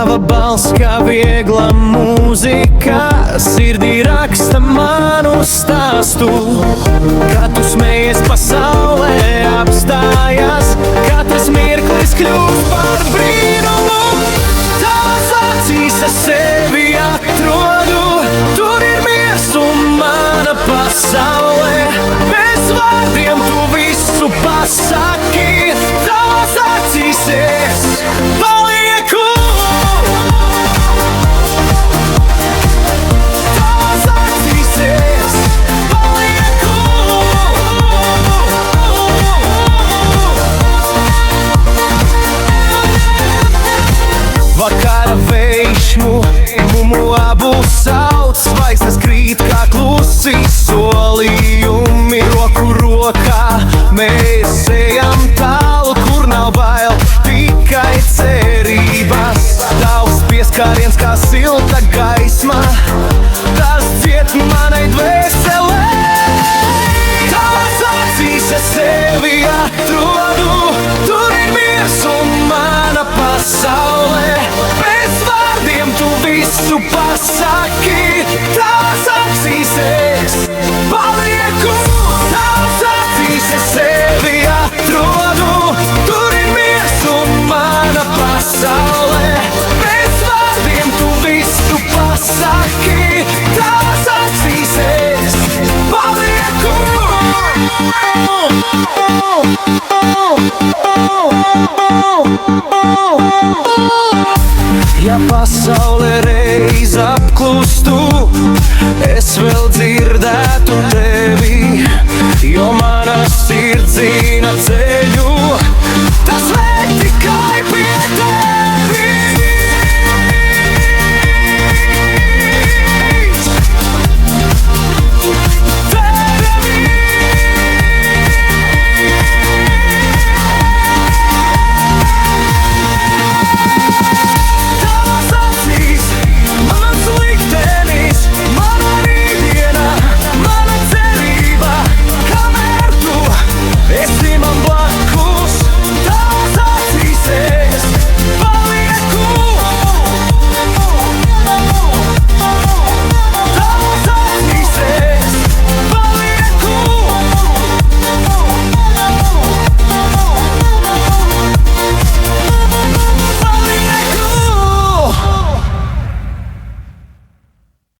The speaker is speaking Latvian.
Tava balss kā viegla mūzika, sirdī raksta manu stāstu. Kad tu smejies, pasaulē apstājas, katrs mirklis kļūst par brīnumu. Tavās acīs es sevi atrodu, tur ir miers un mana pasaulē. Bez vārdiem tu visu pasaki, tavās acīs es palieku. Tavās acīs es palieku. Vakara vējš mūmu abu sauc, zvaigznes krīt kā klusi solījumi. Roku rokā mēs ejam tālu, kur nav bail, tikai cerības. Tavs pieskāriens kā silta gaisma, tas dzied manai dvēselē. Tavās acīs es sevi atrodu, tur ir miers un mana pasaulē. Bez vārdiem tu visu pasaki, tavās acīs es palieku. Tavās acīs es sevi atrodu, tur ir miers un mana pasaulē. Bez vārdiem tu visu pasaki, tavās acīs es palieku. Ja pasaule reiz apklustu, es vēl dzirdētu tevi, jo mana sirds zina ceļu